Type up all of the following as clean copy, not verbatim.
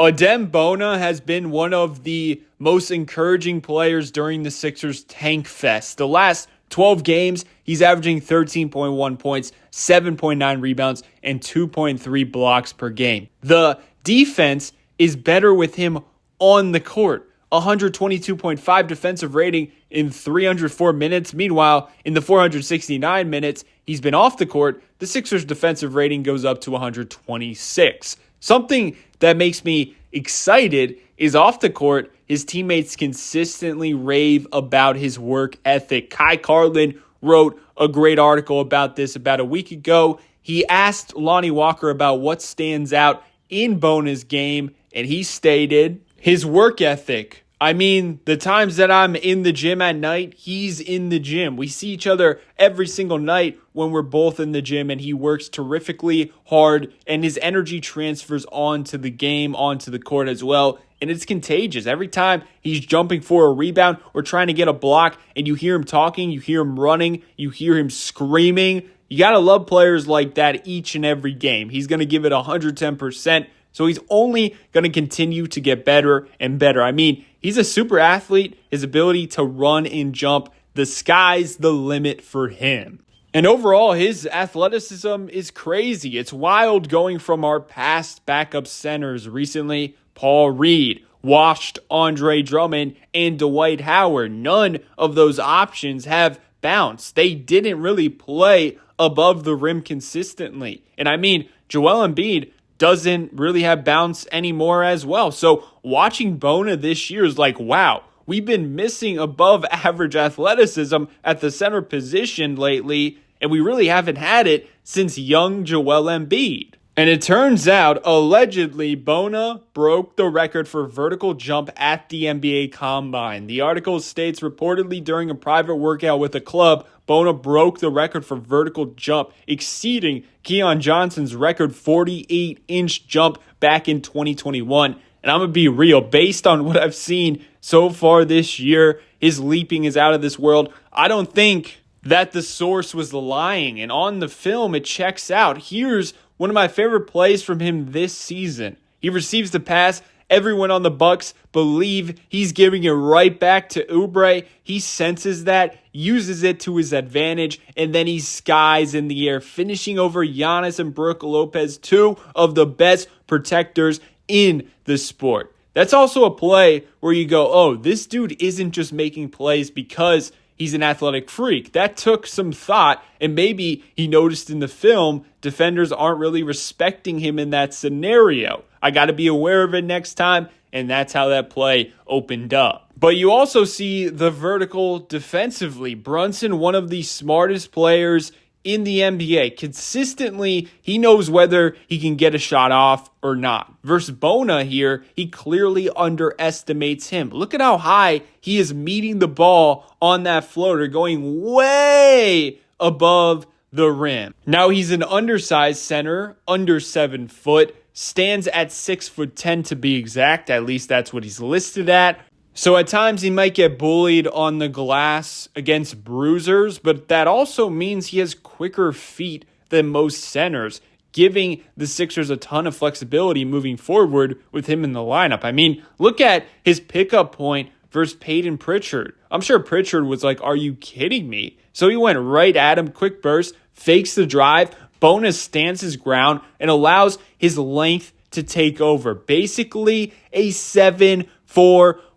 Adem Bona has been one of the most encouraging players during the Sixers tank fest. The last 12 games, he's averaging 13.1 points, 7.9 rebounds, and 2.3 blocks per game. The defense is better with him on the court. 122.5 defensive rating in 304 minutes. Meanwhile, in the 469 minutes he's been off the court, the Sixers' defensive rating goes up to 126. Something that makes me excited is off the court, his teammates consistently rave about his work ethic. Kai Carlin wrote a great article about this about a week ago. He asked Lonnie Walker about what stands out in Bona's game, and he stated his work ethic. I mean, the times that I'm in the gym at night, he's in the gym. We see each other every single night when we're both in the gym, and he works terrifically hard, and his energy transfers onto the game, onto the court as well, and it's contagious. Every time he's jumping for a rebound or trying to get a block, and you hear him talking, you hear him running, you hear him screaming. You got to love players like that each and every game. He's going to give it 110%. So he's only going to continue to get better and better. I mean, he's a super athlete. His ability to run and jump, the sky's the limit for him. And overall, his athleticism is crazy. It's wild going from our past backup centers recently. Paul Reed, washed Andre Drummond, and Dwight Howard. None of those options have bounce. They didn't really play above the rim consistently. And I mean, Joel Embiid doesn't really have bounce anymore as well. So watching Bona this year is like, wow, we've been missing above average athleticism at the center position lately, and we really haven't had it since young Joel Embiid. And it turns out, allegedly, Bona broke the record for vertical jump at the NBA Combine. The article states reportedly during a private workout with a club, Bona broke the record for vertical jump, exceeding Keon Johnson's record 48-inch jump back in 2021. And I'm going to be real, based on what I've seen so far this year, his leaping is out of this world. I don't think that the source was lying. And on the film, it checks out. Here's one of my favorite plays from him this season. He receives the pass. Everyone on the Bucks believe he's giving it right back to Oubre. He senses that, uses it to his advantage, and then he skies in the air, finishing over Giannis and Brook Lopez, two of the best protectors in the sport. That's also a play where you go, oh, this dude isn't just making plays because he's an athletic freak. That took some thought, and maybe he noticed in the film defenders aren't really respecting him in that scenario. I got to be aware of it next time, and that's how that play opened up. But you also see the vertical defensively. Brunson, one of the smartest players in the NBA. Consistently, he knows whether he can get a shot off or not. Versus Bona here, he clearly underestimates him. Look at how high he is meeting the ball on that floater, going way above the rim. Now he's an undersized center, under 7 foot, stands at 6'10" to be exact. At least that's what he's listed at. So at times he might get bullied on the glass against bruisers, but that also means he has quicker feet than most centers, giving the Sixers a ton of flexibility moving forward with him in the lineup. I mean, look at his pickup point versus Peyton Pritchard. I'm sure Pritchard was like, are you kidding me? So he went right at him, quick burst, fakes the drive, Bona stands his ground, and allows his length to take over. Basically a 7'4"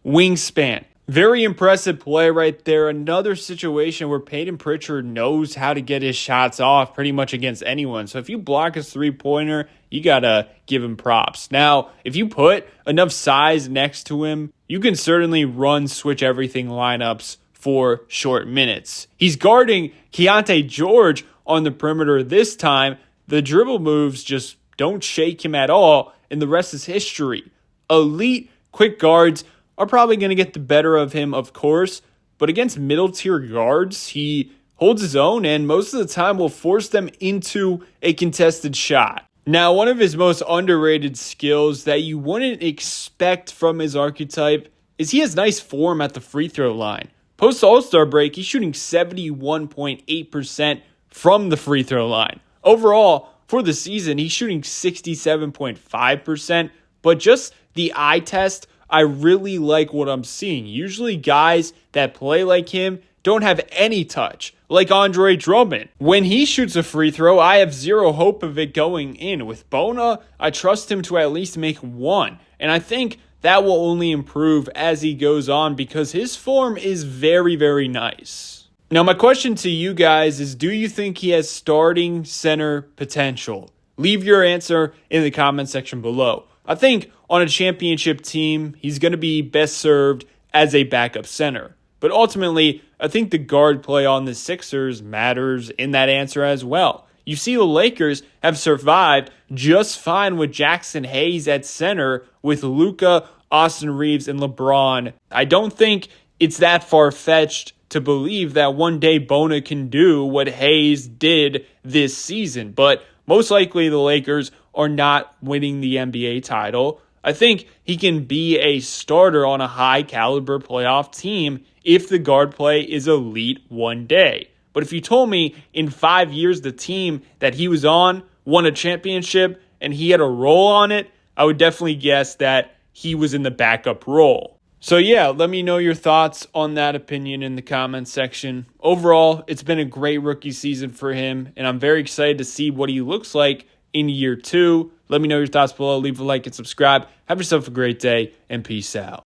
wingspan. Very impressive play right there. Another situation where Peyton Pritchard knows how to get his shots off pretty much against anyone. So if you block his three-pointer, you got to give him props. Now, if you put enough size next to him, you can certainly run switch everything lineups for short minutes. He's guarding Keontae George on the perimeter this time. The dribble moves just don't shake him at all, and the rest is history. Elite quick guards are probably going to get the better of him, of course, but against middle-tier guards, he holds his own and most of the time will force them into a contested shot. Now, one of his most underrated skills that you wouldn't expect from his archetype is he has nice form at the free throw line. Post All-Star break, he's shooting 71.8% from the free throw line. Overall, for the season, he's shooting 67.5%, but just the eye test, I really like what I'm seeing. Usually guys that play like him don't have any touch, like Andre Drummond. When he shoots a free throw, I have zero hope of it going in. With Bona, I trust him to at least make one. And I think that will only improve as he goes on because his form is very, very nice. Now, my question to you guys is, do you think he has starting center potential? Leave your answer in the comment section below. I think on a championship team, he's going to be best served as a backup center. But ultimately, I think the guard play on the Sixers matters in that answer as well. You see, the Lakers have survived just fine with Jackson Hayes at center with Luka, Austin Reeves, and LeBron. I don't think it's that far-fetched to believe that one day Bona can do what Hayes did this season. But most likely the Lakers are not winning the NBA title. I think he can be a starter on a high-caliber playoff team if the guard play is elite one day. But if you told me in 5 years the team that he was on won a championship and he had a role on it, I would definitely guess that he was in the backup role. So yeah, let me know your thoughts on that opinion in the comments section. Overall, it's been a great rookie season for him, and I'm very excited to see what he looks like in year 2. Let me know your thoughts below. Leave a like and subscribe. Have yourself a great day, and peace out.